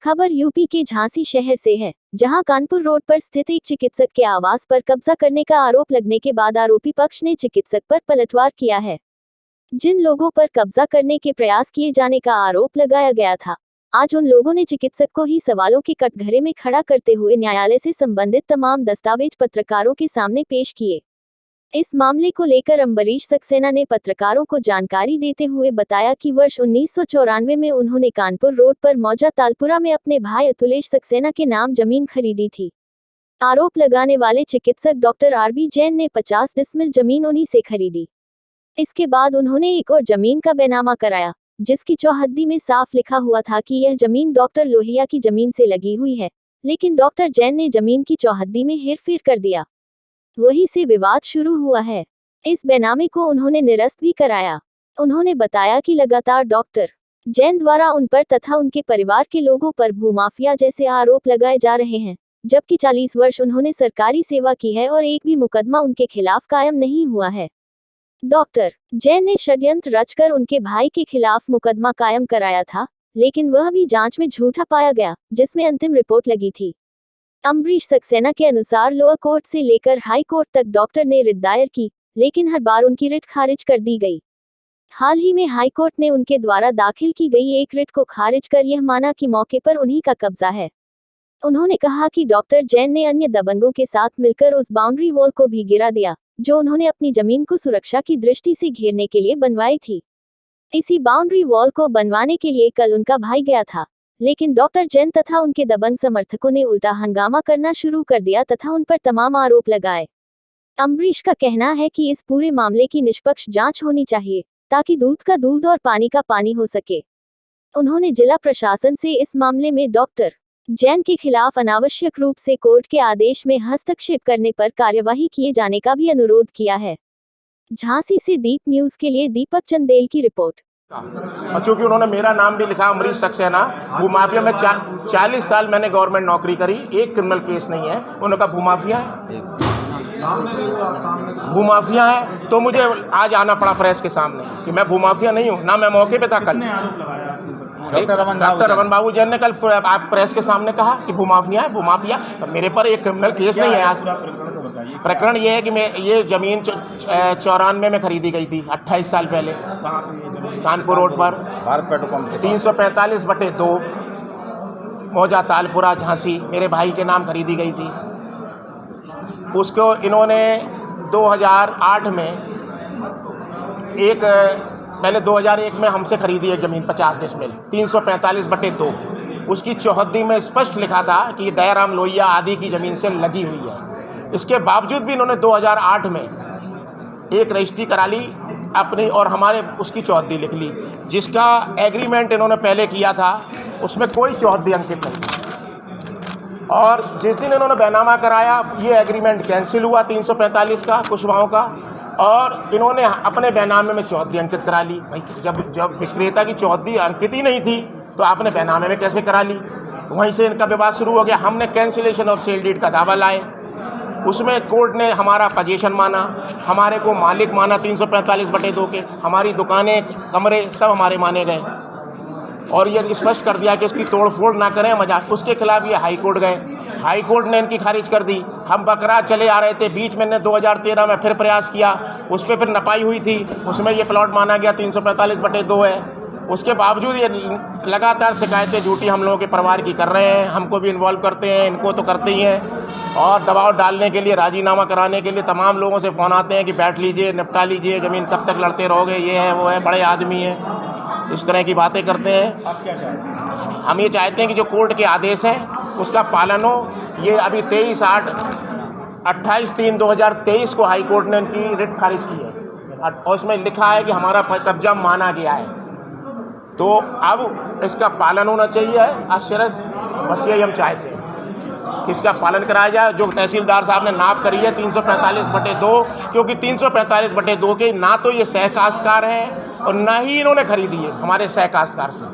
खबर यूपी के झांसी शहर से है, जहां कानपुर रोड पर स्थित एक चिकित्सक के आवास पर कब्जा करने का आरोप लगने के बाद आरोपी पक्ष ने चिकित्सक पर पलटवार किया है। जिन लोगों पर कब्जा करने के प्रयास किए जाने का आरोप लगाया गया था, आज उन लोगों ने चिकित्सक को ही सवालों के कटघरे में खड़ा करते हुए न्यायालय से संबंधित तमाम दस्तावेज पत्रकारों के सामने पेश किए। इस मामले को लेकर अम्बरीश सक्सेना ने पत्रकारों को जानकारी देते हुए बताया कि वर्ष 1994 में उन्होंने कानपुर रोड पर मौजा तालपुरा में अपने भाई अतुलेश सक्सेना के नाम जमीन खरीदी थी। आरोप लगाने वाले चिकित्सक डॉक्टर आरबी जैन ने 50 डिसमिल जमीन उन्हीं से खरीदी। इसके बाद उन्होंने एक और जमीन का बैनामा कराया, जिसकी चौहद्दी में साफ लिखा हुआ था कि यह जमीन डॉक्टर लोहिया की जमीन से लगी हुई है, लेकिन डॉक्टर जैन ने जमीन की चौहद्दी में हेरफेर कर दिया। वहीं से विवाद शुरू हुआ है। इस बैनामे को उन्होंने निरस्त भी कराया। उन्होंने बताया कि लगातार डॉक्टर जैन द्वारा उन पर तथा उनके परिवार के लोगों पर भूमाफिया जैसे आरोप लगाए जा रहे हैं, जबकि 40 वर्ष उन्होंने सरकारी सेवा की है और एक भी मुकदमा उनके खिलाफ कायम नहीं हुआ है। डॉक्टर जैन ने षड्यंत्र रचकर उनके भाई के खिलाफ मुकदमा कायम कराया था, लेकिन वह भी जांच में झूठा पाया गया, जिसमें अंतिम रिपोर्ट लगी थी। अम्बरीश सक्सेना के अनुसार लोअर कोर्ट से लेकर हाई कोर्ट तक डॉक्टर ने रिट दायर की, लेकिन हर बार उनकी रिट खारिज कर दी गई। हाल ही में हाई कोर्ट ने उनके द्वारा दाखिल की गई एक रिट को खारिज कर यह माना कि मौके पर उन्हीं का कब्जा है। उन्होंने कहा कि डॉक्टर जैन ने अन्य दबंगों के साथ मिलकर उस बाउंड्री वॉल को भी गिरा दिया, जो उन्होंने अपनी जमीन को सुरक्षा की दृष्टि से घेरने के लिए बनवाई थी। इसी बाउंड्री वॉल को बनवाने के लिए कल उनका भाई गया था, लेकिन डॉक्टर जैन तथा उनके दबंग समर्थकों ने उल्टा हंगामा करना शुरू कर दिया तथा उन पर तमाम आरोप लगाए। अम्बरीश का कहना है कि इस पूरे मामले की निष्पक्ष जांच होनी चाहिए, ताकि दूध का दूध और पानी का पानी हो सके। उन्होंने जिला प्रशासन से इस मामले में डॉक्टर जैन के खिलाफ अनावश्यक रूप से कोर्ट के आदेश में हस्तक्षेप करने पर कार्यवाही किए जाने का भी अनुरोध किया है। झांसी से दीप न्यूज के लिए दीपक चंदेल की रिपोर्ट। और चूंकि उन्होंने मेरा नाम भी लिखा अम्बरीश सक्सेना, भूमाफिया में 40 साल मैंने गवर्नमेंट नौकरी करी, एक क्रिमिनल केस नहीं है। उन्होंने कहा भूमाफिया है, भूमाफिया है, तो मुझे आज आना पड़ा प्रेस के सामने कि मैं भूमाफिया नहीं हूँ। ना मैं मौके पे था कल। डॉक्टर रमन बाबू जैन ने कल आप प्रेस के सामने कहा कि भूमाफिया है, भूमाफिया। तो मेरे पर एक क्रिमिनल केस नहीं है। आज प्रकरण ये है कि मैं ये जमीन 94 में खरीदी गई थी, 28 साल पहले, कानपुर रोड पर, भारत पेट्रोल पंप, 345/2 मौजा तालपुरा झांसी, मेरे भाई के नाम खरीदी गई थी। उसको इन्होंने 2008 में पहले 2001 में हमसे खरीदी है जमीन 50 डिसमिल, 345/2। उसकी चौहद्दी में स्पष्ट लिखा था कि दयाराम लोहिया आदि की ज़मीन से लगी हुई है। इसके बावजूद भी इन्होंने 2008 में एक रजिस्ट्री करा ली अपनी और हमारे उसकी चौहद्दी लिख ली, जिसका एग्रीमेंट इन्होंने पहले किया था, उसमें कोई चौहद्दी अंकित नहीं थी। और जिस दिन इन्होंने बैनामा कराया, ये एग्रीमेंट कैंसिल हुआ 345 का, कुशवाहों का, और इन्होंने अपने बैनामे में चौहद्दी अंकित करा ली। भाई जब विक्रेता की चौहद्दी अंकित ही नहीं थी, तो आपने बैनामे में कैसे करा ली? वहीं से इनका विवाद शुरू हो गया। हमने कैंसिलेशन ऑफ सेल डीड का दावा लाए, उसमें कोर्ट ने हमारा पोजीशन माना, हमारे को मालिक माना 345/2 के, हमारी दुकानें, कमरे सब हमारे माने गए, और ये स्पष्ट कर दिया कि उसकी तोड़फोड़ ना करें मजाक। उसके खिलाफ ये हाई कोर्ट गए, हाई कोर्ट ने इनकी खारिज कर दी। हम बकरार चले आ रहे थे, बीच में 2013 में फिर प्रयास किया, उस पर फिर नपाई हुई थी, उसमें ये प्लॉट माना गया 345/2 है। उसके बावजूद ये लगातार शिकायतें झूठी हम लोगों के परिवार की कर रहे हैं। हमको भी इन्वॉल्व करते हैं, इनको तो करते ही हैं, और दबाव डालने के लिए, राजीनामा कराने के लिए तमाम लोगों से फ़ोन आते हैं कि बैठ लीजिए, निपटा लीजिए, ज़मीन कब तक लड़ते रहोगे, ये है वो है, बड़े आदमी हैं, इस तरह की बातें करते हैं। आप क्या चाहते हैं? हम ये चाहते हैं कि जो कोर्ट के आदेश हैं उसका पालन हो। ये अभी 28/3/2023 को हाई कोर्ट ने इनकी रिट खारिज की है, और उसमें लिखा है कि हमारा कब्जा माना गया है, तो अब इसका पालन होना चाहिए। अक्षरश बस यही हम चाहते हैं कि इसका पालन कराया जाए। जो तहसीलदार साहब ने नाप करी है 345/2, क्योंकि 345/2 के ना तो ये सहकाश्तकार हैं और ना ही इन्होंने खरीदी है हमारे सहकाश्तकार से।